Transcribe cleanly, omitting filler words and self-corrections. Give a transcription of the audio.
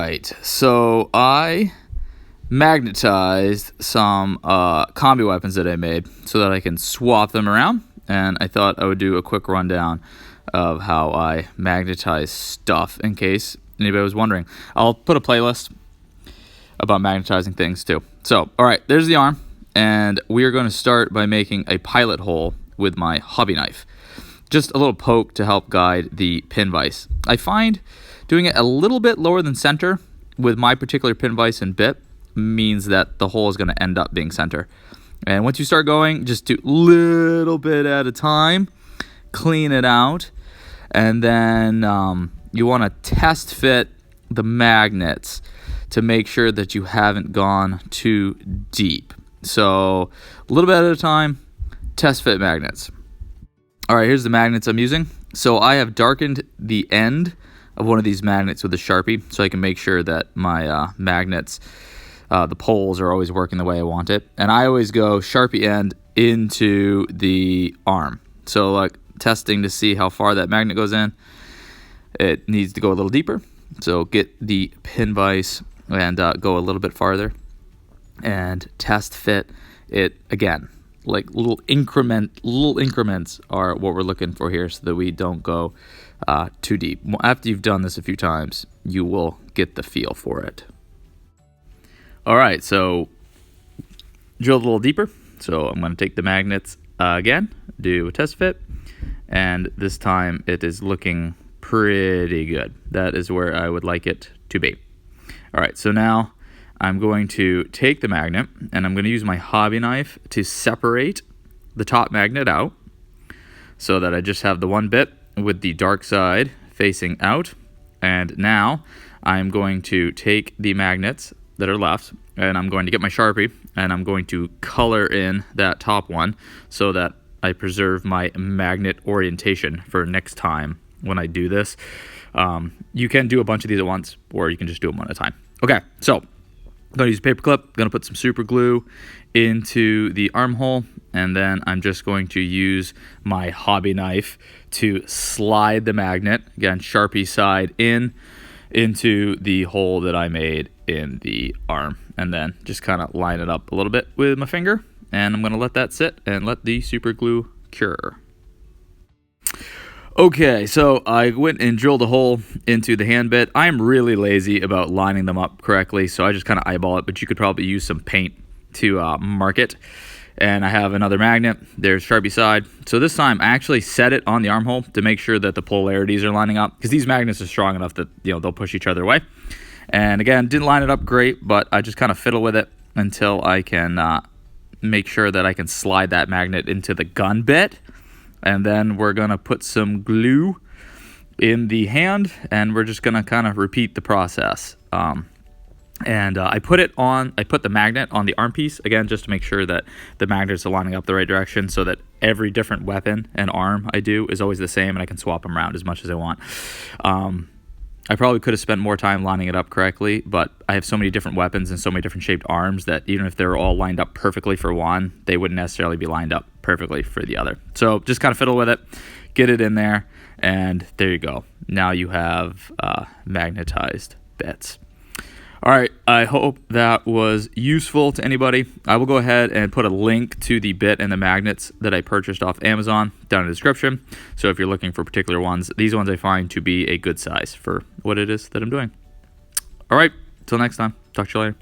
right, so I magnetized some combi weapons that I made so that I can swap them around, and I thought I would do a quick rundown of how I magnetize stuff in case anybody was wondering. I'll put a playlist about magnetizing things too. So, all right, there's the arm, and we are going to start by making a pilot hole with my hobby knife. Just a little poke to help guide the pin vise. I find doing it a little bit lower than center with my particular pin vise and bit means that the hole is going to end up being center. And once you start going, just do a little bit at a time, clean it out, and then you want to test fit the magnets to make sure that you haven't gone too deep. So a little bit at a time, test fit magnets. All right, here's the magnets I'm using. So I have darkened the end of one of these magnets with a Sharpie so I can make sure that my magnets, the poles are always working the way I want it. And I always go Sharpie end into the arm. So like testing to see how far that magnet goes in. It needs to go a little deeper. So get the pin vise and go a little bit farther and test fit it again. Like little increments are what we're looking for here so that we don't go too deep. After you've done this a few times, you will get the feel for it. All right, so drill a little deeper. So I'm going to take the magnets again, do a test fit, and this time it is looking pretty good. That is where I would like it to be. All right, so now I'm going to take the magnet and I'm going to use my hobby knife to separate the top magnet out so that I just have the one bit with the dark side facing out. And now I'm going to take the magnets that are left and I'm going to get my Sharpie and I'm going to color in that top one so that I preserve my magnet orientation for next time when I do this. You can do a bunch of these at once or you can just do them one at a time. Okay, so I'm going to use a paper clip, going to put some super glue into the armhole, and then I'm just going to use my hobby knife to slide the magnet, again, Sharpie side into the hole that I made in the arm, and then just kind of line it up a little bit with my finger, and I'm going to let that sit and let the super glue cure. Okay, so I went and drilled a hole into the hand bit. I'm really lazy about lining them up correctly, so I just kind of eyeball it, but you could probably use some paint to mark it. And I have another magnet. There's Sharpie side. So this time I actually set it on the armhole to make sure that the polarities are lining up, because these magnets are strong enough that they'll push each other away. And again, didn't line it up great, but I just kind of fiddle with it until I can make sure that I can slide that magnet into the gun bit. And then we're going to put some glue in the hand, and we're just going to kind of repeat the process. I put the magnet on the arm piece, again, just to make sure that the magnets are lining up the right direction so that every different weapon and arm I do is always the same, and I can swap them around as much as I want. I probably could have spent more time lining it up correctly, but I have so many different weapons and so many different shaped arms that even if they were all lined up perfectly for one, they wouldn't necessarily be lined up perfectly for the other. So just kind of fiddle with it, get it in there, and there you go. Now you have magnetized bits. All right, I hope that was useful to anybody. I will go ahead and put a link to the bit and the magnets that I purchased off Amazon down in the description. So if you're looking for particular ones, these ones I find to be a good size for what it is that I'm doing. All right, till next time. Talk to you later.